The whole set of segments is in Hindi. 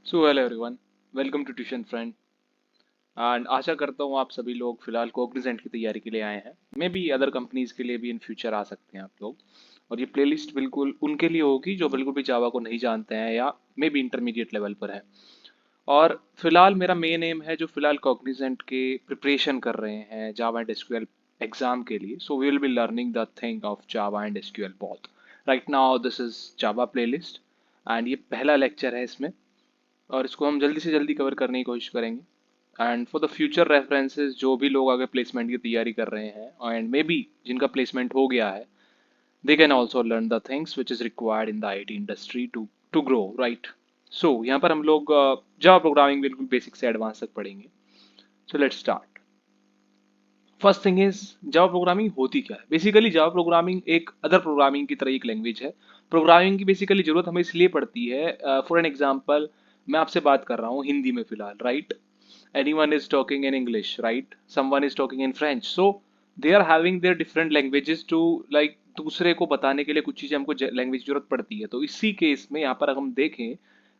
So hello everyone, welcome to Tuition friend. And आशा करता हूँ आप सभी लोग फिलहाल कोग्निजेंट की तैयारी के लिए आए हैं। मे बी अदर कंपनीज के लिए भी इन फ्यूचर आ सकते हैं आप लोग। और ये प्लेलिस्ट बिल्कुल उनके लिए होगी जो बिल्कुल भी जावा को नहीं जानते हैं या मे बी इंटरमीडिएट लेवल पर है। और फिलहाल मेरा मेन एम है जो फिलहाल कॉग्निजेंट के प्रिपरेशन कर रहे हैं जावा एंड एसक्यूएल एग्जाम के लिए। So we will be learning the thing of Java and SQL both. Right now this is Java playlist and ये पहला लेक्चर है इसमें, और इसको हम जल्दी से जल्दी कवर करने की कोशिश करेंगे। And for the future references जो भी लोग आगे प्लेसमेंट की तैयारी कर रहे हैं एंड मे बी जिनका प्लेसमेंट हो गया है, they can also learn the things which is required in the IT industry to grow right. So यहाँ पर हम लोग जावा प्रोग्रामिंग बिल्कुल बेसिक से एडवांस तक पढ़ेंगे। So let's start. First thing is Java programming होती क्या है। बेसिकली जावा प्रोग्रामिंग एक अदर प्रोग्रामिंग की तरह एक लैंग्वेज है। प्रोग्रामिंग की बेसिकली जरूरत हमें इसलिए पड़ती है, फॉर एन एग्जांपल मैं आपसे बात कर रहा हूँ हिंदी में फिलहाल, right. anyone is talking in English, right? Someone is talking in French. So they are having their different languages to like दूसरे को बताने के लिए कुछ चीजें हमको लैंग्वेज की जरूरत पड़ती है। तो इसी केस में यहाँ पर अगर हम देखें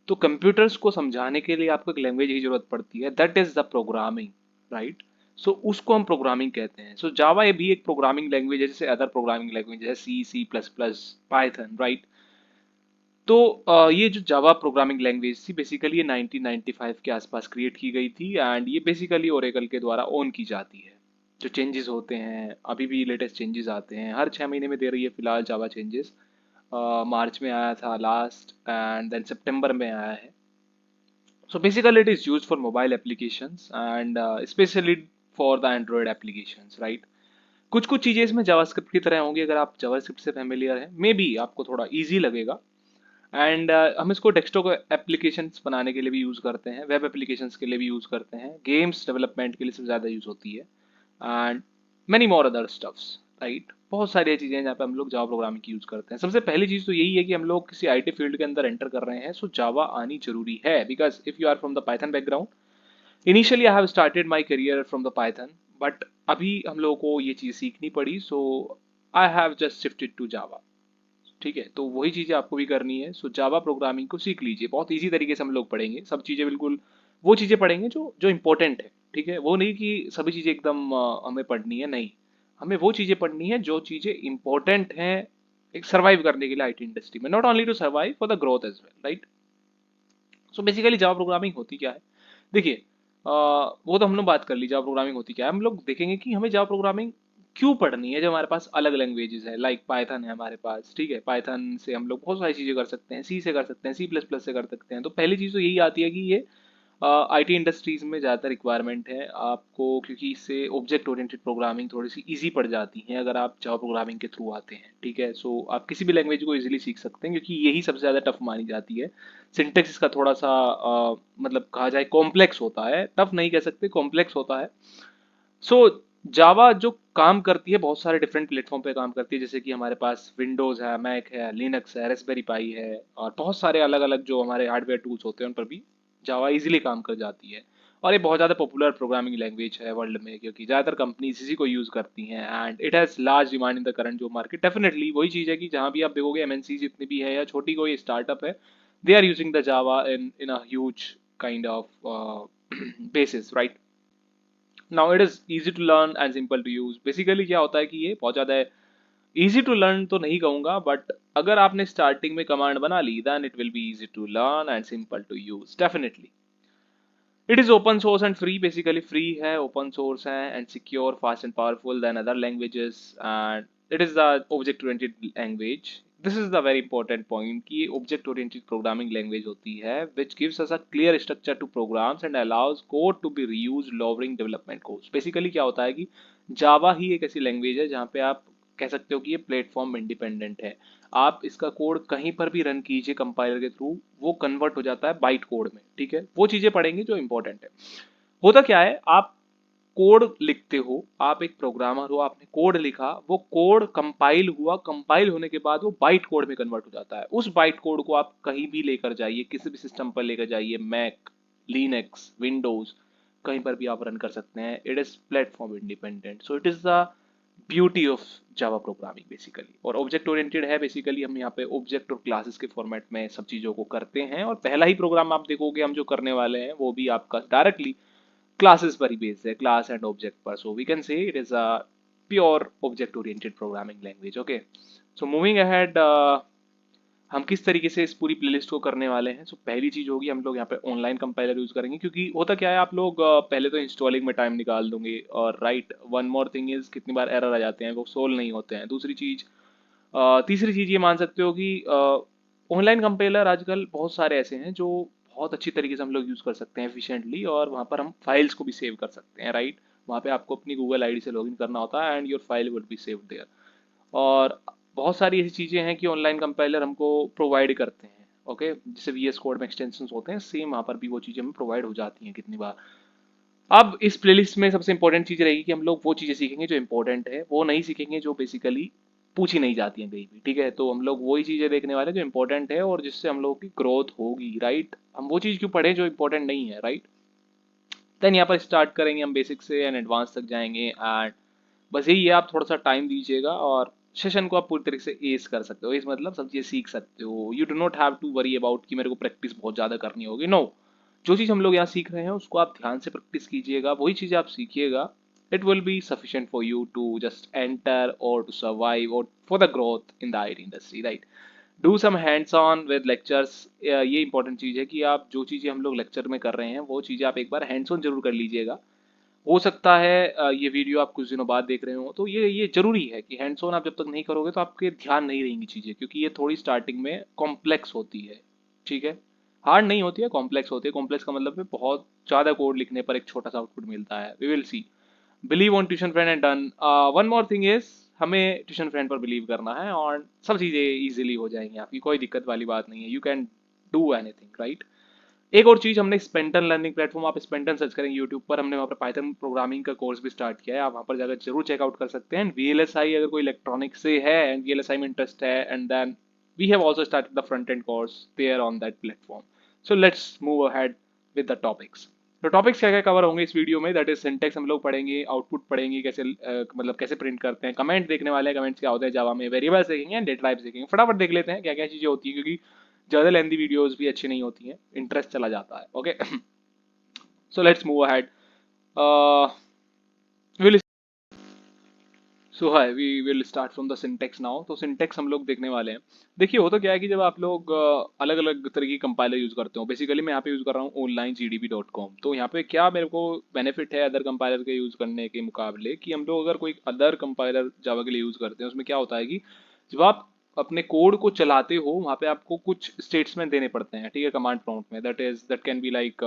तो कंप्यूटर्स को समझाने के लिए आपको एक लैंग्वेज की जरूरत पड़ती है, that is the programming, right. So उसको हम प्रोग्रामिंग कहते हैं। सो जावा ये भी एक प्रोग्रामिंग लैंग्वेज है जैसे अदर प्रोग्रामिंग लैंग्वेज है C C plus plus Python, right. तो ये जो जावा प्रोग्रामिंग लैंग्वेज थी बेसिकली ये 1995 के आसपास क्रिएट की गई थी एंड ये बेसिकली ओरेकल के द्वारा ओन की जाती है। जो चेंजेस होते हैं अभी भी लेटेस्ट चेंजेस आते हैं, हर 6 महीने में दे रही है फिलहाल जावा चेंजेस। मार्च में आया था लास्ट एंड देन सितंबर में आया है। So basically it is used for mobile applications and specially for the Android applications, right. कुछ कुछ चीजें इसमें जावास्क्रिप्ट की तरह होंगी, अगर आप जावास्क्रिप्ट से फेमिलियर हैं मे बी आपको थोड़ा इजी लगेगा। एंड हम इसको डेस्कटॉप एप्लीकेशंस बनाने के लिए भी यूज़ करते हैं, वेब एप्लीकेशंस के लिए भी यूज़ करते हैं, गेम्स डेवलपमेंट के लिए सबसे ज़्यादा यूज़ होती है and many more other stuffs, right. बहुत सारी चीज़ें हैं जहाँ पे हम लोग जावा प्रोग्रामिंग की यूज़ करते हैं। सबसे पहली चीज़ तो यही है कि हम लोग किसी आईटी फील्ड के अंदर एंटर कर रहे हैं, सो जावा आनी जरूरी है because if you are from the Python background, initially I have started my career from the Python, but अभी हम लोगों को ये चीज़ सीखनी पड़ी, so I have just shifted to Java. ठीक है, तो वही चीज़ें आपको भी करनी है। सो जावा प्रोग्रामिंग को सीख लीजिए, बहुत इजी तरीके से हम लोग पढ़ेंगे सब चीज़ें, बिल्कुल वो चीज़ें पढ़ेंगे जो जो इंपॉर्टेंट है। ठीक है, वो नहीं कि सभी चीज़ें एकदम हमें पढ़नी है, नहीं। हमें वो चीज़ें पढ़नी है जो चीज़ें इंपॉर्टेंट हैं एक सर्वाइव करने के लिए आईटी इंडस्ट्री में, not only to survive for the growth as well, right. So basically Java programming होती क्या है, देखिए। वो तो हम लोग बात कर ली जावा प्रोग्रामिंग होती क्या है। हम लोग देखेंगे कि हमें जावा प्रोग्रामिंग क्यों पढ़नी है जब हमारे पास अलग लैंग्वेजेस है, लाइक पाइथन है हमारे पास। ठीक है, पाइथन से हम लोग बहुत सारी चीज़ें कर सकते हैं, सी से कर सकते हैं, सी प्लस प्लस से कर सकते हैं। तो पहली चीज़ तो यही आती है कि ये आईटी इंडस्ट्रीज में ज़्यादातर रिक्वायरमेंट है आपको, क्योंकि इससे ऑब्जेक्ट ओरिएंटेड प्रोग्रामिंग थोड़ी सी इजी पड़ जाती है अगर आप जावा प्रोग्रामिंग के थ्रू आते हैं। ठीक है, सो आप किसी भी लैंग्वेज को इजीली सीख सकते हैं क्योंकि यही सबसे ज़्यादा टफ मानी जाती है। सिंटेक्स इसका थोड़ा सा मतलब कहा जाए कॉम्प्लेक्स होता है, टफ नहीं कह सकते, कॉम्प्लेक्स होता है। सो जावा जो काम करती है बहुत सारे डिफरेंट प्लेटफॉर्म पे काम करती है, जैसे कि हमारे पास विंडोज़ है, मैक है, लिनक्स है, रेस्पबेरी पाई है, और बहुत सारे अलग अलग जो हमारे हार्डवेयर टूल्स होते हैं उन पर भी जावा इजीली काम कर जाती है। और ये बहुत ज़्यादा पॉपुलर प्रोग्रामिंग लैंग्वेज है वर्ल्ड में क्योंकि ज़्यादातर कंपनीज इसी को यूज़ करती हैं and it has large demand in the current जो मार्केट। डेफिनेटली वही चीज़ है कि जहाँ भी आप देखोगे एमएनसी जितनी भी है या छोटी कोई स्टार्टअप है, they are using the Java in a huge kind of basis, right. Now it is easy to learn and simple to use. Basically क्या होता है कि ये बहुत ज़्यादा इजी टू लर्न तो नहीं कहूँगा, बट अगर आपने स्टार्टिंग में कमांड बना ली then it will be easy to learn and simple to use, definitely. It is open source and free, basically free है, ओपन सोर्स है and secure, fast and powerful then other languages and it is the object oriented language. This is the very important point कि ये ऑब्जेक्ट ओरिएंटेड प्रोग्रामिंग लैंग्वेज होती है which gives us a clear structure to programs and allows code to be reused lowering development codes. Basically क्या होता है कि जावा ही एक ऐसी लैंग्वेज है जहाँ पे आप कह सकते हो कि ये प्लेटफॉर्म इंडिपेंडेंट है। आप इसका कोड कहीं पर भी रन कीजिए कंपाइलर के थ्रू, वो कन्वर्ट हो जाता है बाइट कोड में। ठीक है, वो चीजें पढ़ेंगे जो इंपॉर्टेंट है। होता क्या है, आप कोड लिखते हो, आप एक प्रोग्रामर हो, आपने कोड लिखा, वो कोड कंपाइल हुआ, कंपाइल होने के बाद वो बाइट कोड में कन्वर्ट हो जाता है। उस बाइट कोड को आप कहीं भी लेकर जाइए, किसी भी सिस्टम पर लेकर जाइए, मैक, लिनक्स, विंडोज, कहीं पर भी आप रन कर सकते हैं। It is platform independent, so it is the beauty of Java programming basically. और ऑब्जेक्ट ओरिएंटेड है बेसिकली, हम यहाँ पे ऑब्जेक्ट और क्लासेस के फॉर्मेट में सब चीज़ों को करते हैं। और पहला ही प्रोग्राम आप देखोगे हम जो करने वाले हैं वो भी आपका डायरेक्टली क्लासेस पर ही बेस्ड है, क्लास एंड ऑब्जेक्ट पर। So we can say it is a pure object oriented programming language. Okay, so moving ahead, हम किस तरीके से इस पूरी प्लेलिस्ट को करने वाले हैं। सो पहली चीज होगी हम लोग यहाँ पे ऑनलाइन कंपाइलर यूज करेंगे, क्योंकि होता क्या है आप लोग पहले तो इंस्टॉलिंग में टाइम निकाल दोगे, और right one more thing is कितनी बार एरर आ जाते हैं, वो सोल्व नहीं होते हैं। दूसरी चीज, तीसरी चीज ये मान सकते हो कि ऑनलाइन कंपाइलर आजकल बहुत सारे ऐसे हैं जो बहुत अच्छी तरीके से हम लोग यूज कर सकते हैं एफिशिएंटली, और वहाँ पर हम फाइल्स को भी सेव कर सकते हैं। राइट, वहाँ पे आपको अपनी गूगल आईडी से लॉगिन करना होता है and your file would be saved there. और बहुत सारी ऐसी चीज़ें हैं कि ऑनलाइन कंपाइलर हमको प्रोवाइड करते हैं। ओके, जैसे VS कोड में एक्सटेंशंस होते हैं, सेम वहाँ पर भी वो चीज़ें हमें प्रोवाइड हो जाती हैं कितनी बार। अब इस प्लेलिस्ट में सबसे इंपॉर्टेंट चीज़ रहेगी कि हम लोग वो चीज़ें सीखेंगे जो इंपॉर्टेंट है, वो नहीं सीखेंगे जो बेसिकली पूछी नहीं जाती हैं कहीं भी। ठीक है, तो हम लोग वही चीज़ें देखने वाले हैं जो इंपॉर्टेंट है और जिससे हम लोगों की ग्रोथ होगी। राइट, हम वो चीज़ क्यों पढ़ें जो इंपॉर्टेंट नहीं है। राइट, देन यहाँ पर स्टार्ट करेंगे हम बेसिक से एंड एडवांस तक जाएंगे। एंड बस यही है, आप थोड़ा सा टाइम दीजिएगा और सेशन को आप पूरी तरीके से एस कर सकते हो। एस मतलब सब चीज़ें सीख सकते हो। You do not have to worry about कि मेरे को प्रैक्टिस बहुत ज़्यादा करनी होगी। नो, जो चीज़ हम लोग यहाँ सीख रहे हैं उसको आप ध्यान से प्रैक्टिस कीजिएगा, वही चीज़ आप सीखिएगा। It will be sufficient for you to just enter और टू सर्वाइव और for the growth in the IT industry. Right, do some hands on with lectures. ये इंपॉर्टेंट चीज़ है कि आप जो चीज़ें हम लोग लेक्चर में कर रहे हैं वो चीज़ें आप एक बार हैंड्स ऑन जरूर कर लीजिएगा। हो सकता है ये वीडियो आप कुछ दिनों बाद देख रहे हो, तो ये जरूरी है कि हैंड्स ऑन आप जब तक नहीं करोगे तो आपके ध्यान नहीं रहेंगी चीज़ें, क्योंकि ये थोड़ी स्टार्टिंग में कॉम्प्लेक्स होती है। ठीक है, हार्ड नहीं होती है, कॉम्प्लेक्स होती है। कॉम्प्लेक्स का मतलब है बहुत ज़्यादा कोड लिखने पर एक छोटा सा आउटपुट मिलता है। We will see, believe on tuition friend and done. One more thing is, हमें ट्यूशन फ्रेंड पर बिलीव करना है और सब चीज़ें इजीली हो जाएंगी, आपकी कोई दिक्कत वाली बात नहीं है। You can do anything. Right, एक और चीज, हमने स्पेंटन लर्निंग प्लेटफॉर्म, आप स्पेंटन सर्च करेंगे यूट्यूब पर, हमने वहाँ पर पाइथन प्रोग्रामिंग का कोर्स भी स्टार्ट किया है, आप वहाँ पर जाकर जरूर चेकआउट कर सकते हैं। VLSI अगर कोई इलेक्ट्रॉनिक से है एंड VLSI में इंटरेस्ट है, and then we have also started the front end course there on that platform. So let's move ahead with the topics. तो टॉपिक्स क्या क्या कवर होंगे इस वीडियो में, दैट इज सिंटेक्स हम लोग पढ़ेंगे, आउटपुट पढ़ेंगे कैसे मतलब कैसे प्रिंट करते हैं, कमेंट देखने वाले हैं, कमेंट्स क्या होते हैं जावा में, वेरिएबल्स देखेंगे एंड डेटा टाइप्स देखेंगे। फटाफट देख लेते हैं क्या क्या चीजें होती है, क्योंकि ज़्यादा लेंदी वीडियोस भी अच्छी नहीं होती हैं, इंटरेस्ट चला जाता है। Okay, so let's move ahead. Will so hi, we will start from the syntax now. तो सिंटेक्स हम लोग देखने वाले हैं। देखिए, होता क्या है कि जब आप लोग अलग अलग तरह की कंपाइलर यूज करते हो, बेसिकली मैं यहाँ पे यूज कर रहा हूँ onlinegdb.com। तो यहाँ पे क्या मेरे को बेनिफिट है अदर कंपाइलर के यूज करने के मुकाबले, कि हम लोग अगर कोई अदर कंपाइलर जावा के लिए यूज करते हैं, उसमें क्या होता है कि जब आप अपने कोड को चलाते हो वहाँ पे आपको कुछ स्टेटमेंट देने पड़ते हैं। ठीक है, कमांड प्रॉम्प्ट में, दैट कैन बी लाइक,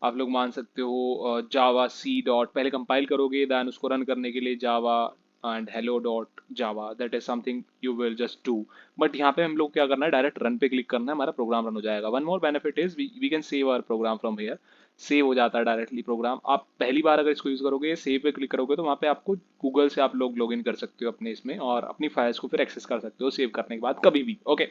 आप लोग मान सकते हो जावा सी डॉट, पहले कंपाइल करोगे दैन उसको रन करने के लिए Java and hello dot Java, that is something you will just do. But यहाँ पे हम लोग क्या करना है, डायरेक्ट रन पे क्लिक करना है, हमारा प्रोग्राम रन हो जाएगा। One more benefit is we can save our program from here. Save हो जाता है डायरेक्टली प्रोग्राम। आप पहली बार अगर इसको यूज करोगे, सेव पे क्लिक करोगे, तो वहाँ पे आपको गूगल से आप लोग लॉग इन कर सकते हो अपने इसमें, और अपनी फाइल्स को फिर एक्सेस कर सकते हो सेव करने के बाद कभी भी। Okay,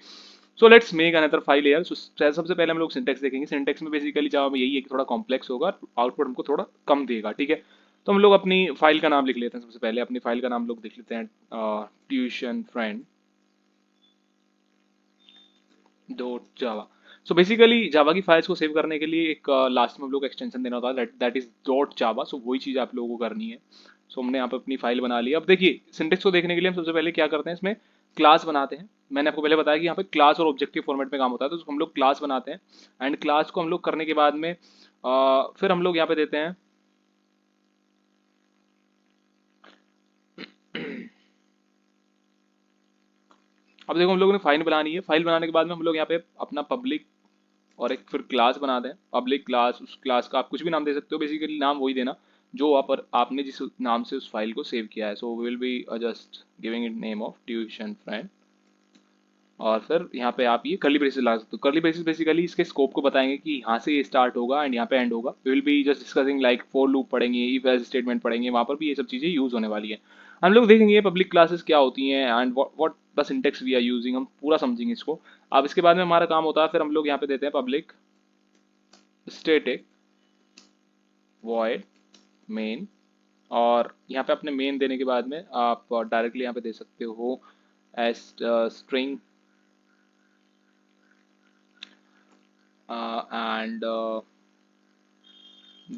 so let's make another file hair. सबसे पहले हम लोग सिंटेक्स देखेंगे। सिंटेक्स में बेसिकली जावा में यही है कि थोड़ा कॉम्प्लेक्स होगा, आउटपुट हमको थोड़ा कम देगा। ठीक है, तो हम लोग अपनी फाइल का नाम लिख लेते हैं। सबसे पहले अपनी फाइल का नाम लोग लिख लेते हैं ट्यूशन फ्रेंड डॉट जावा। सो बेसिकली जावा की फाइल्स को सेव करने के लिए एक लास्ट में हम लोग एक्सटेंशन देना होता है, दैट इज डॉट जावा। सो वही चीज़ आप लोगों को करनी है। सो हमने यहाँ पे अपनी फाइल बना ली। अब देखिए, सिंटेक्स को देखने के लिए हम सबसे पहले क्या करते हैं, इसमें क्लास बनाते हैं। मैंने आपको पहले बताया कि यहाँ पे क्लास और ऑब्जेक्टिव फॉर्मेट में काम होता है, तो हम लोग क्लास बनाते हैं एंड क्लास को हम लोग करने के बाद में फिर हम लोग यहाँ पे देते हैं अब देखो, हम लोगों ने फाइल बनानी है। फाइल बनाने के बाद में हम लोग यहाँ पे अपना पब्लिक और एक फिर क्लास बना दें, पब्लिक क्लास। उस क्लास का आप कुछ भी नाम दे सकते हो, बेसिकली नाम वही देना जो आपने जिस नाम से उस फाइल को सेव किया है। So will be just giving it name of Tuition Friend, और फिर यहाँ पे आप ये कर्ली ब्रेसेस ला सकते हो। कर्ली ब्रेसेस बेसिकली इसके स्कोप को बताएंगे कि यहाँ से ये स्टार्ट होगा एंड यहाँ पे एंड होगा। We will be just discussing like for loop पढ़ेंगे, इफ एल्स स्टेटमेंट पढ़ेंगे, वहाँ पर भी ये सब चीज़ें यूज होने वाली है। हम लोग देखेंगे पब्लिक क्लासेस क्या होती हैं and what the syntax we are using, हम पूरा समझेंगे इसको। अब इसके बाद में हमारा काम होता है, फिर हम लोग यहाँ पे देते हैं पब्लिक स्टैटिक वॉइड मेन और यहाँ पे अपने मेन देने के बाद में आप डायरेक्टली यहाँ पे दे सकते हो as string and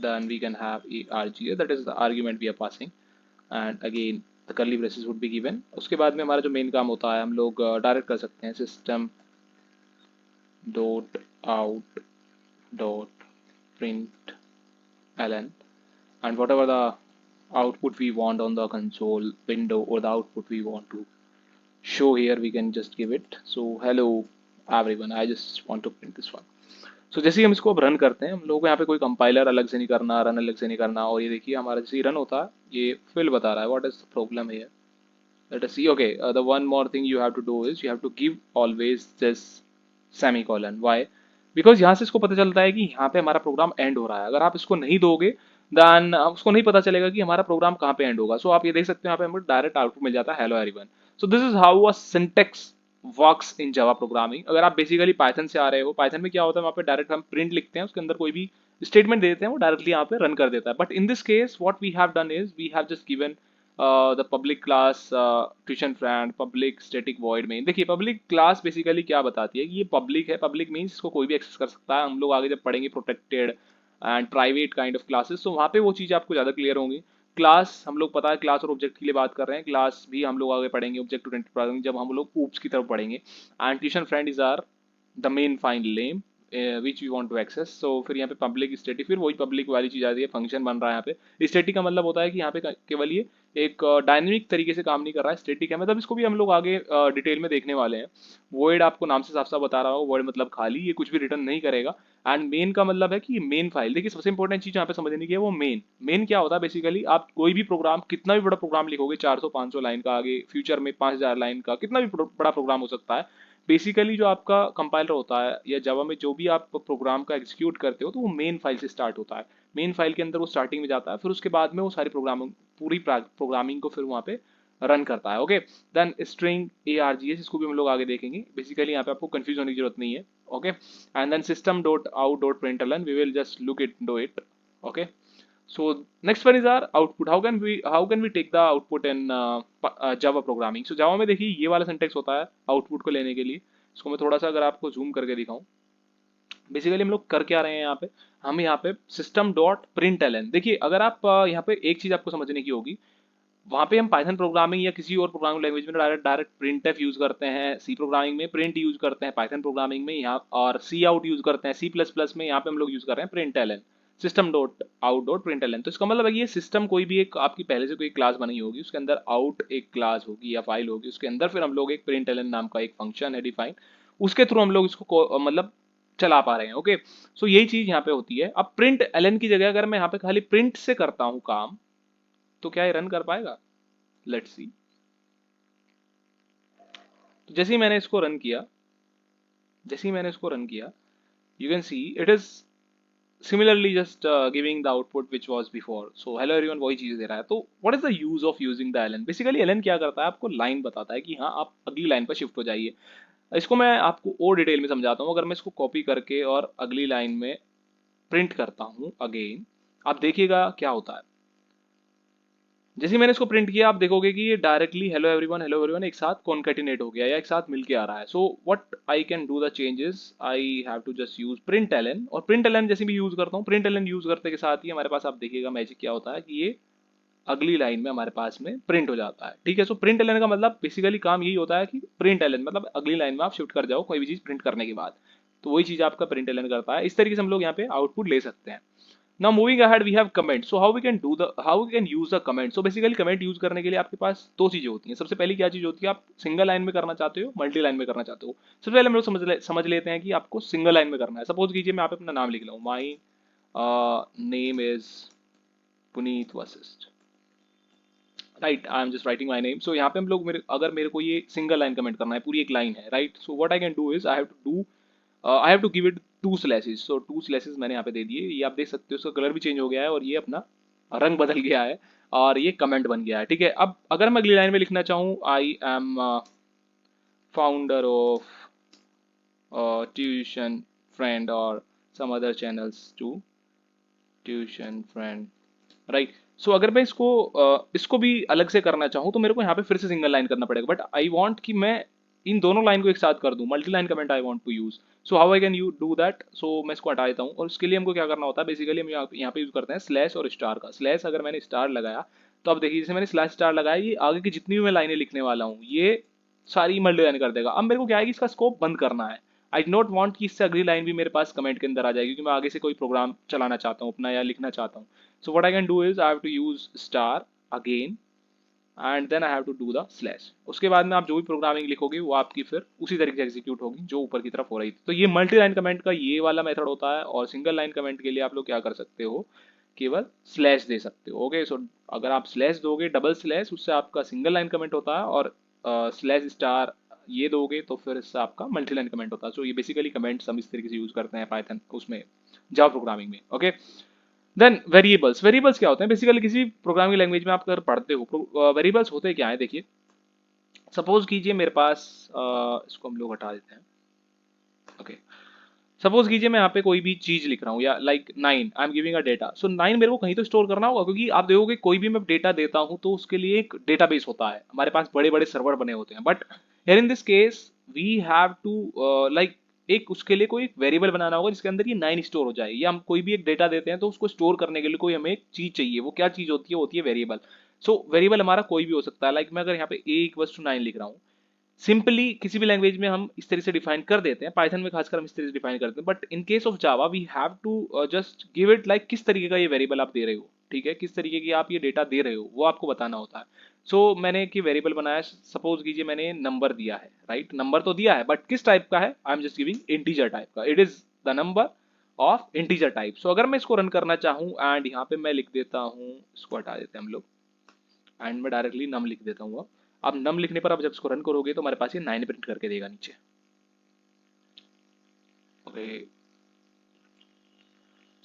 then we can have argr, that is the argument we are passing, and again the curly braces would be given. उसके बाद में हमारा जो मेन काम होता है हम लोग डायरेक्ट कर सकते हैं system dot out dot print ln, and whatever the output we want on the console window or the output we want to show here, we can just give it. So hello everyone, I just want to print this one. सो जैसे ही हम इसको अब रन करते हैं, हम लोगों को यहाँ पे कोई कंपाइलर अलग से नहीं करना, रन अलग से नहीं करना, और ये देखिए हमारा जैसे ही रन होता है ये फिल बता रहा है what is the problem here, let us see. Okay, the one more thing you have to do is you have to give always this semicolon. Why? Because यहाँ से इसको पता चलता है कि यहाँ पे हमारा प्रोग्राम एंड हो रहा है. अगर आप इसको नहीं दोगे देन उसको नहीं पता चलेगा कि हमारा प्रोग्राम कहाँ पे एंड होगा. सो आप ये देख सकते हो यहाँ पे हमें डायरेक्ट आउटपुट मिल जाता है hello everyone. So this is how a syntax works in Java programming. अगर आप बेसिकली पाइथन से आ रहे हो, पाइथन में क्या होता है वहाँ पे डायरेक्ट हम प्रिंट लिखते हैं, उसके अंदर कोई भी स्टेटमेंट दे देते हैं, वो डायरेक्टली यहाँ पे रन कर देता है. But in this case what we have done is we have just given the public class tuition friend public static void main. देखिए पब्लिक क्लास बेसिकली क्या बताती है कि ये पब्लिक है. पब्लिक मीन्स इसको कोई भी एक्सेस कर सकता है. हम लोग आगे जब पढ़ेंगे protected and private kind of classes, तो वहाँ पे वो चीज़ आपको ज़्यादा क्लियर होंगी. क्लास हम लोग पता है क्लास और ऑब्जेक्ट के लिए बात कर रहे हैं, क्लास भी हम लोग आगे पढ़ेंगे ऑब्जेक्ट ओरिएंटेड प्रोग्रामिंग जब हम लोग ऊप्स की तरफ पढ़ेंगे. And Tuition Friend is are the main file name which we want to access. So फिर यहाँ पे पब्लिक स्टैटिक, फिर वही पब्लिक वाली चीज आती है, फंक्शन बन रहा है यहाँ पे. स्टैटिक का मतलब होता है कि यहाँ पे केवल ये एक डायनेमिक तरीके से काम नहीं कर रहा है. स्टैटिक है मतलब इसको भी हम लोग आगे डिटेल में देखने वाले हैं. वॉइड आपको नाम से साफ साफ बता रहा हूँ, वॉइड मतलब खाली, ये कुछ भी रिटर्न नहीं करेगा. एंड मेन का मतलब है कि मेन फाइल. देखिए सबसे इंपॉर्टेंट चीज यहाँ पे समझने की है वो मेन. मेन क्या होता है बेसिकली, आप कोई भी प्रोग्राम कितना भी बड़ा प्रोग्राम लिखोगे 400-500 लाइन का, आगे फ्यूचर में 5000 लाइन का, कितना भी बड़ा प्रोग्राम हो सकता है, बेसिकली जो आपका कंपाइलर होता है या जावा में जो भी आप प्रोग्राम का एग्जीक्यूट करते हो तो वो मेन फाइल से स्टार्ट होता है. मेन फाइल के अंदर वो स्टार्टिंग में जाता है, फिर उसके बाद में वो सारी प्रोग्रामिंग पूरी प्रोग्रामिंग को फिर वहाँ पे रन करता है. ओके, देन स्ट्रिंग ARGS, इसको भी हम लोग आगे देखेंगे. बेसिकली यहाँ पे आपको कंफ्यूज होने की जरूरत नहीं है. Okay, and then system dot out dot println, we will just look it do it. Okay, so next one is our output. How can we take the output in Java programming? So Java में देखिए ये वाला सिंटेक्स होता है आउटपुट को लेने के लिए. इसको मैं थोड़ा सा अगर आपको जूम करके दिखाऊं, बेसिकली हम लोग कर क्या रहे हैं यहाँ पे, हम यहाँ पे सिस्टम डॉट प्रिंट एलन. देखिए अगर आप यहाँ पे एक चीज आपको समझने की होगी, वहाँ पे हम पाइथन प्रोग्रामिंग या किसी और प्रोग्रामिंग लैंग्वेज में direct direct print F use करते हैं, सी प्रोग्रामिंग में प्रिंट यूज करते हैं, पाइथन प्रोग्रामिंग में यहाँ और सी आउट यूज करते हैं, सी प्लस प्लस में यहाँ पे हम लोग यूज कर रहे हैं println, system dot out dot println. तो इसका मतलब है कि ये सिस्टम कोई भी एक आपकी पहले से कोई क्लास बनी होगी, उसके अंदर आउट एक क्लास होगी या फाइल होगी, उसके अंदर फिर हम लोग एक प्रिंट एलन नाम का एक फंक्शन है डिफाइन, उसके थ्रू हम लोग इसको मतलब चला पा रहे हैं. ओके, सो यही चीज यहाँ पे होती है. अब प्रिंट एलन की जगह अगर मैं यहाँ पे खाली प्रिंट से करता हूँ काम, तो क्या ये रन कर पाएगा? Let's see. तो जैसे ही मैंने इसको रन किया, you can see it is similarly just giving the output which was before. So hello everyone वही चीज दे रहा है. तो what is the use of using the ln? Basically ln क्या करता है, आपको लाइन बताता है कि हाँ आप अगली लाइन पर शिफ्ट हो जाइए. इसको मैं आपको और डिटेल में समझाता हूँ. अगर मैं इसको कॉपी करके और अगली लाइन में प्रिंट करता हूँ अगेन, आप देखिएगा क्या होता है. जैसे ही मैंने इसको प्रिंट किया आप देखोगे कि ये डायरेक्टली हेलो एवरीवन एक साथ कॉन्केटिनेट हो गया या एक साथ मिलके आ रहा है. So what I can do the changes, I have to just use println. और प्रिंट एलन जैसे भी यूज करता हूँ, प्रिंट एलन यूज करते के साथ ही हमारे पास आप देखिएगा मैजिक क्या होता है कि ये अगली लाइन में हमारे पास में प्रिंट हो जाता है. ठीक है, सो प्रिंट एलन का मतलब बेसिकली काम यही होता है कि प्रिंट एलन मतलब अगली लाइन में आप शिफ्ट कर जाओ कोई भी चीज प्रिंट करने के बाद. तो वही चीज आपका प्रिंट एलन करता है. इस तरीके से हम लोग यहाँ पे आउटपुट ले सकते हैं. Now moving ahead we have comment. So how we can use the comment. So basically comment use करने के लिए आपके पास दो चीजें होती हैं. सबसे पहली क्या चीज होती है, आप सिंगल लाइन में करना चाहते हो, मल्टी लाइन में करना चाहते हो. सबसे पहले हम लोग समझ लेते हैं कि आपको सिंगल लाइन में करना है. सपोज कीजिए मैं आप अपना नाम लिख रहा हूँ, my name is Puneet Vashishtha, right, I am just writing my name. So यहाँ पे हम लोग अगर मेरे को ये सिंगल लाइन कमेंट करना है, पूरी एक लाइन है, right. So what I can do is I have to give it 2 slashes. सो 2 स्लैशेस मैंने यहाँ पे दे दिए. ये आप देख सकते हो, उसका कलर भी चेंज हो गया है और ये अपना रंग बदल गया है और ये कमेंट बन गया है. ठीक है, अब अगर मैं अगली लाइन में लिखना चाहूँ, I am founder of Tuition Friend और some other channels to Tuition Friend, right. So अगर मैं इसको भी अलग से करना चाहूँ तो मेरे को यहाँ पे फिर से सिंगल लाइन करना पड़ेगा, बट आई वांट कि मैं इन दोनों लाइन को एक साथ कर दूं, multi line comment I want to use. So how I can you do that? So मैं इसको हटा देता हूँ, और उसके लिए हमको क्या करना होता है, बेसिकली हम यहाँ पे यूज करते हैं स्लैश और स्टार का। स्लैश अगर मैंने स्टार लगाया तो अब देखिए, जैसे मैंने स्लैश स्टार लगाया, ये आगे की जितनी भी मैं लाइनें लिखने वाला हूँ ये सारी मल्टी लाइन कर देगा। अब मेरे को क्या है कि इसका स्कोप बंद करना है। आई डो नॉट वांट कि इससे अगली लाइन भी मेरे पास कमेंट के अंदर आ जाएगी, क्योंकि मैं आगे से कोई प्रोग्राम चलाना चाहता हूँ अपना या लिखना चाहता हूँ। So what I can do is I have to use star again and then I have to do the slash. उसके बाद में आप जो भी प्रोग्रामिंग लिखोगे वो आपकी फिर उसी तरीके से एग्जीक्यूट होगी जो ऊपर की तरफ हो रही थी। तो ये मल्टी लाइन कमेंट का ये वाला मेथड होता है, और सिंगल लाइन कमेंट के लिए आप लोग क्या कर सकते हो, केवल स्लैश दे सकते हो। ओके, सो अगर आप स्लैश दोगे, डबल स्लैश, उससे आपका सिंगल लाइन कमेंट होता है, और स्लैश स्टार ये दोगे तो फिर इससे आपका मल्टी लाइन कमेंट होता है। सो ये बेसिकली कमेंट्स हम इस तरीके से यूज करते हैं पाइथन उसमें, जावा प्रोग्रामिंग में। Okay, then variables. वेरिएबल्स क्या होते हैं? बेसिकली किसी भी प्रोग्रामिंग लैंग्वेज में आप अगर पढ़ते हो, वेरिएबल्स होते क्या है, देखिए सपोज कीजिए मेरे पास इसको हम लोग हटा देते हैं। ओके, सपोज कीजिए मैं यहाँ पे कोई भी चीज लिख रहा हूँ, या like 9 I am giving a data. So 9 मेरे को कहीं तो स्टोर करना होगा, क्योंकि आप देखोगे कोई भी मैं डेटा देता हूँ तो उसके लिए एक डेटाबेस होता है, हमारे पास बड़े बड़े सर्वर बने होते हैं। But here in this case we have to like एक उसके लिए कोई वेरिएबल बनाना होगा जिसके अंदर ये 9 स्टोर हो जाए। या हम कोई भी एक डेटा देते हैं तो उसको स्टोर करने के लिए कोई हमें एक चीज चाहिए, वो क्या चीज होती है? होती है वेरिएबल। सो वेरिएबल हमारा कोई भी हो सकता है, लाइक मैं अगर यहाँ पे a इक्वल्स टू 9 लिख रहा हूँ, सिंपली किसी भी लैंग्वेज में हम इस तरह से डिफाइन कर देते हैं, पाइथन में खासकर हम इस तरह से डिफाइन करते हैं, but in case of Java we have to just give it like किस तरीके का ये वेरिएबल आप दे रहे हो, ठीक है, किस तरीके की आप ये डेटा दे रहे हो वो आपको बताना होता है। सो मैंने कि वेरिएबल बनाया, सपोज कीजिए मैंने नंबर दिया है, राइट, नंबर तो दिया है, बट किस टाइप का है? I am just giving integer type का, it is the number of integer type. So अगर मैं इसको रन करना चाहूँ एंड यहाँ पे मैं लिख देता हूँ, इसको हटा देते हैं हम लोग, एंड मैं डायरेक्टली नम लिख देता हूँ। अब नम लिखने पर अब जब इसको रन करोगे तो हमारे पास ये 9 प्रिंट करके देगा नीचे। ओके,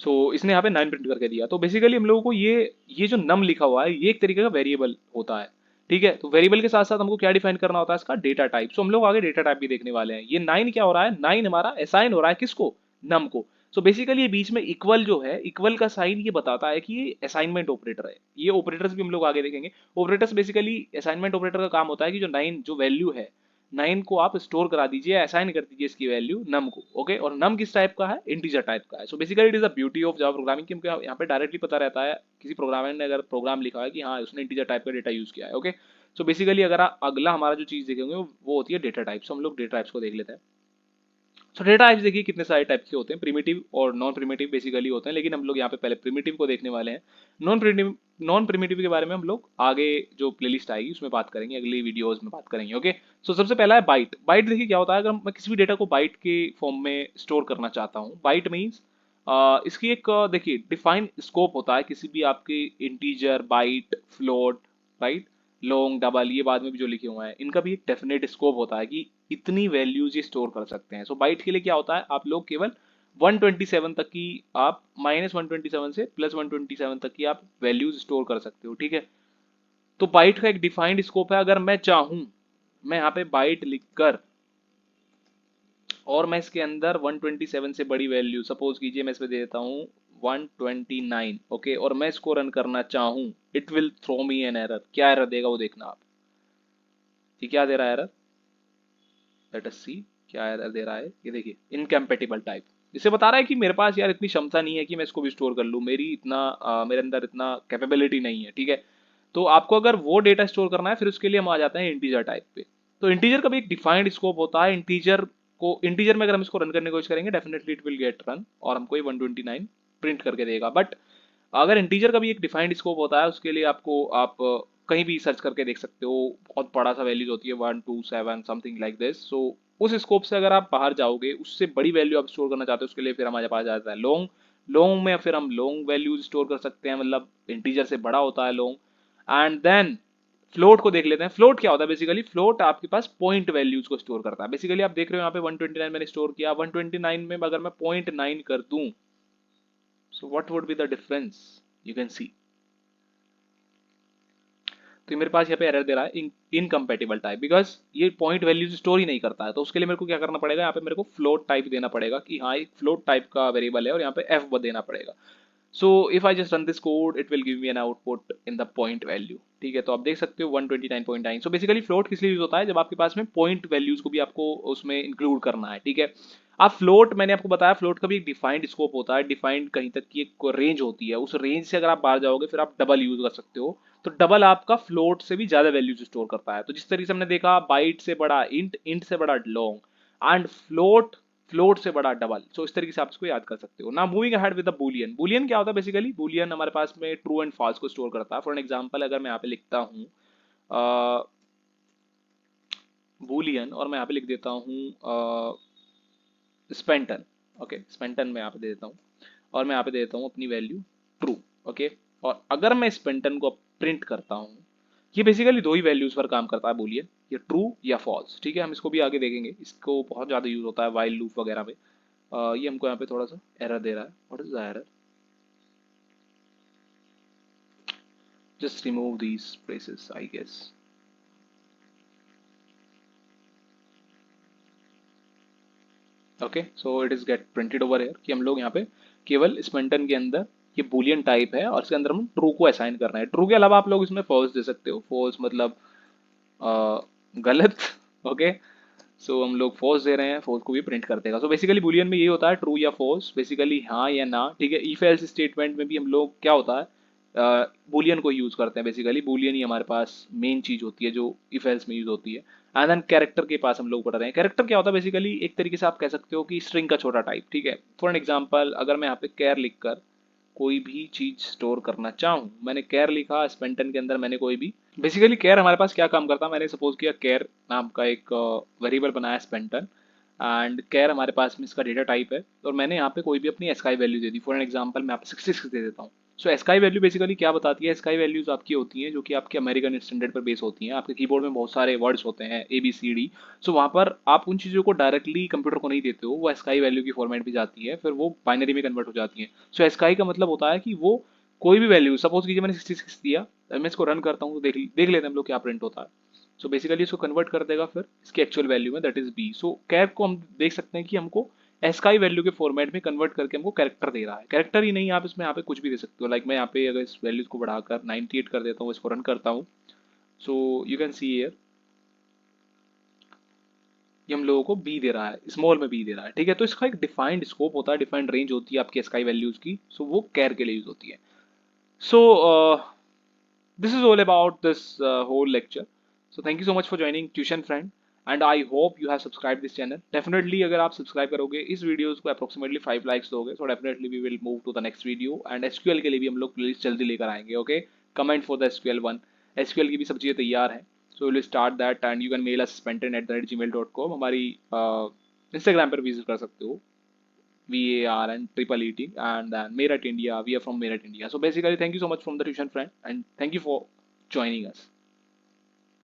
सो इसने यहाँ पे 9 प्रिंट करके दिया। तो बेसिकली हम लोगों को ये जो नम लिखा हुआ है ये एक तरीके का वेरिएबल होता है, ठीक है। तो वेरिएबल के साथ साथ हमको क्या डिफाइन करना होता है? इसका डेटा टाइप। सो हम लोग आगे डेटा टाइप भी देखने वाले हैं। ये 9 क्या हो रहा है? 9 हमारा असाइन हो रहा है किसको? नम को। सो बेसिकली ये बीच में इक्वल जो है, इक्वल का साइन ये बताता है कि ये असाइनमेंट ऑपरेटर है। ये ऑपरेटर्स भी हम लोग आगे देखेंगे। ऑपरेटर्स बेसिकली असाइनमेंट ऑपरेटर का काम होता है कि जो 9 जो वैल्यू है, 9 को आप स्टोर करा दीजिए, असाइन कर दीजिए इसकी वैल्यू नम को। ओके, और नम किस टाइप का है? इंटीजर टाइप का है। So basically it is the beauty of Java programming कि हमको यहाँ पे डायरेक्टली पता रहता है, किसी प्रोग्रामर ने अगर प्रोग्राम लिखा है कि हाँ उसने इंटीजर टाइप का डेटा यूज किया है। ओके, सो बेसिकली अगर अगला हमारा जो चीज देखेंगे वो होती है डेटा टाइप। सो हम लोग डेटा टाइप्स को देख लेते हैं। सो डेटा टाइप्स देखिए कितने सारे टाइप के होते हैं, प्रिमिटिव और नॉन प्रिमिटिव बेसिकली होते हैं, लेकिन हम लोग यहाँ पे पहले प्रिमिटिव को देखने वाले हैं। नॉन प्रिमिटिव के बारे में हम लोग आगे जो प्लेलिस्ट आएगी उसमें बात करेंगे, अगली वीडियोस में बात करेंगे। ओके, सो सबसे पहला है बाइट। बाइट देखिए क्या होता है, अगर मैं किसी भी डेटा को बाइट के फॉर्म में स्टोर करना चाहता हूँ, बाइट मीन्स इसकी एक देखिए डिफाइंड स्कोप होता है किसी भी आपके integer, byte, float, right, long, double, ये बाद में भी जो लिखे हुए हैं इनका भी एक डेफिनेट स्कोप होता है कि इतनी वैल्यूज ये स्टोर कर सकते हैं। सो बाइट के लिए क्या होता है, आप लोग केवल 127 तक की, आप -127 से +127 तक की आप वैल्यूज स्टोर कर सकते हो, ठीक है। तो बाइट का एक डिफाइंड स्कोप है। अगर मैं चाहूं, मैं यहाँ पे बाइट लिखकर और मैं इसके अंदर 127 से बड़ी वैल्यू, सपोज कीजिए मैं इसमें दे देता हूँ 129, ओके, और मैं इसको रन करना चाहूं, it will throw me an error. क्या एरर देगा वो देखना आप, ये क्या दे रहा है एरर, लेट अस सी क्या एरर दे रहा है। ये देखिए इनकम्पेटिबल टाइप, इसे बता रहा है कि मेरे पास यार इतनी क्षमता नहीं है कि मैं इसको भी स्टोर कर लूँ, मेरे अंदर इतना कैपेबिलिटी नहीं है, ठीक है। तो आपको अगर वो डेटा स्टोर करना है फिर उसके लिए हम आ जाते हैं इंटीजर टाइप पे। तो इंटीजर का भी एक डिफाइंड स्कोप होता है। इंटीजर में अगर हम इसको रन करने की कोशिश करेंगे definitely it will get run और हमको ये 129 प्रिंट करके देगा। बट अगर इंटीजर का भी एक डिफाइंड स्कोप होता है उसके लिए आप कहीं भी सर्च करके देख सकते हो, बहुत बड़ा सा वैल्यूज होती है 127 समथिंग लाइक दिस। सो उस स्कोप से अगर आप बाहर जाओगे, उससे बड़ी वैल्यू आप स्टोर करना चाहते हो, उसके लिए फिर हमारे पास आता है लॉन्ग। लॉन्ग में फिर हम लॉन्ग वैल्यूज स्टोर कर सकते हैं, मतलब इंटीजर से बड़ा होता है लॉन्ग। एंड देन फ्लोट को देख लेते हैं। फ्लोट क्या होता है? बेसिकली फ्लोट आपके पास पॉइंट वैल्यूज को स्टोर करता है। बेसिकली आप देख रहे हो यहाँ पे 129 मैंने स्टोर किया, 129 में अगर मैं 0.9 कर दूं, so what would be the difference, you can see. तो मेरे पास यहाँ पे एरर दे रहा है इनकम्पेटिबल टाइप, बिकॉज ये पॉइंट वैल्यूज स्टोर ही नहीं करता है। तो उसके लिए मेरे को क्या करना पड़ेगा, यहाँ पे मेरे को फ्लोट टाइप देना पड़ेगा कि हाँ एक फ्लोट टाइप का वेरिएबल है, और यहाँ पे एफ देना पड़ेगा। So if I just run this code it will give me an output in the point value. ठीक है, तो आप देख सकते हो 129.9। सो बेसिकली फ्लोट किस लिए यूज होता है, जब आपके पास में पॉइंट वैल्यूज को भी आपको उसमें इंक्लूड करना है। ठीक है, आप फ्लोट, मैंने आपको बताया फ्लोट का भी एक डिफाइंड स्कोप होता है, डिफाइंड कहीं तक की एक रेंज होती है, उस रेंज से अगर आप बाहर जाओगे फिर आप डबल यूज कर सकते हो। तो डबल आपका फ्लोट से भी ज्यादा वैल्यूज स्टोर करता है। तो जिस तरीके से हमने देखा, बाइट से बड़ा इंट, इंट से बड़ा लॉन्ग, एंड फ्लोट, फ्लोट से बड़ा डबल। सो इस तरीके से आप इसको याद कर सकते हो ना। Moving ahead with the Boolean, Boolean क्या होता है बेसिकली, बूलियन हमारे पास में ट्रू एंड फॉल्स को स्टोर करता है। फॉर एन एग्जांपल अगर मैं यहाँ पे लिखता हूँ बूलियन और मैं यहाँ पे लिख देता हूँ स्पेंटन। ओके, स्पेंटन मैं यहाँ पे दे देता हूँ और मैं यहाँ पे दे देता हूँ अपनी वैल्यू ट्रू। ओके, और अगर मैं स्पेंटन को प्रिंट करता हूँ, ये बेसिकली दो ही वैल्यूज पर काम करता है बूलियन, ये ट्रू या फॉल्स। ठीक है, हम इसको भी आगे देखेंगे, इसको बहुत ज्यादा यूज होता है वाइल लूप वगैरह में। ये हमको यहाँ पे थोड़ा सा एरर दे रहा है, what is the error, just remove these spaces I guess. Okay, so it is get printed over here कि हम लोग यहाँ पे केवल स्पेंटन के अंदर ये बूलियन टाइप है और इसके अंदर हम ट्रू को असाइन कर रहे हैं। ट्रू के अलावा आप लोग इसमें फॉल्स दे सकते हो, फॉल्स मतलब गलत। ओके, सो हम लोग फॉल्स दे रहे हैं, फॉल्स को भी प्रिंट कर देगा। सो बेसिकली बूलियन में ये होता है ट्रू या फॉल्स, बेसिकली हाँ या ना। ठीक है, इफ एल्स स्टेटमेंट में भी हम लोग क्या होता है बूलियन को यूज करते हैं। बेसिकली बूलियन ही हमारे पास मेन चीज होती है जो इफ एल्स में यूज होती है। एंड देन कैरेक्टर के पास हम लोग पढ़ रहे हैं। कैरेक्टर क्या होता है बेसिकली, एक तरीके से आप कह सकते हो कि स्ट्रिंग का छोटा टाइप। ठीक है, फॉर एन एग्जाम्पल अगर मैं यहाँ पे कैर लिखकर कोई भी चीज स्टोर करना चाहूँ, मैंने कैर लिखा, स्पेंटन के अंदर मैंने कोई भी, बेसिकली कैर हमारे पास क्या काम करता है, मैंने सपोज किया कैर नाम का एक वेरिएबल बनाया स्पेंटन, एंड कैर हमारे पास में इसका डेटा टाइप है और मैंने यहाँ पे कोई भी अपनी ASCII value they the. For an example मैं यहाँ पे 66 दे देता हूँ। सो एस्काई वैल्यू बेसिकली क्या बताती है, एस्काई वैल्यूज आपकी होती हैं जो कि आपके अमेरिकन स्टैंडर्ड पर बेस होती हैं। आपके कीबोर्ड में बहुत सारे वर्ड्स होते हैं ABCD। सो वहाँ पर आप उन चीज़ों को डायरेक्टली कंप्यूटर को नहीं देते हो, वो एस्काई वैल्यू की फॉर्मेट भी जाती है, फिर वो बाइनरी में कन्वर्ट हो जाती है। सो एस्काई का मतलब होता है कि वो कोई भी वैल्यू, सपोज कीजिए मैंने 66 दिया, मैं इसको रन करता हूँ तो देख लेते हैं हम लोग क्या प्रिंट होता है। सो बेसिकली इसको कन्वर्ट कर देगा फिर इसकी एक्चुअल वैल्यू में, दैट इज बी। सो कैर को हम देख सकते हैं कि हमको एस्काई वैल्यू के फॉर्मेट में कन्वर्ट करके हमको कैरेक्टर दे रहा है। कैरेक्टर ही नहीं, आप इसमें यहाँ पे कुछ भी दे सकते हो। लाइक मैं यहाँ पे अगर इस वैल्यूज को बढ़ाकर 98 कर देता हूँ, इसको रन करता हूँ, so you can see here ये हम लोगों को बी दे रहा है, स्मॉल में बी दे रहा है। ठीक है, तो इसका एक डिफाइंड स्कोप होता है, डिफाइंड रेंज होती है आपकी एस्काई वैल्यूज की। सो वो कैर के लिए यूज होती है। सो this is all about this whole lecture. So thank you so much for joining tuition friend, and I hope you have subscribed this channel. Definitely अगर आप subscribe करोगे इस वीडियोस को approximately 5 likes दोगे, so definitely we will move to the next video, and SQL के लिए भी हम लोग playlist जल्दी लेकर आएंगे। Okay, comment for the SQL one, SQL की भी सब चीज़ें तैयार हैं, so we will start that and you can mail us spenton@gmail.com। हमारी Instagram पर visit कर सकते हो, VAR and triple ET, and then Merit India. We are from Merit India. So basically, thank you so much from the tuition friend, and thank you for joining us.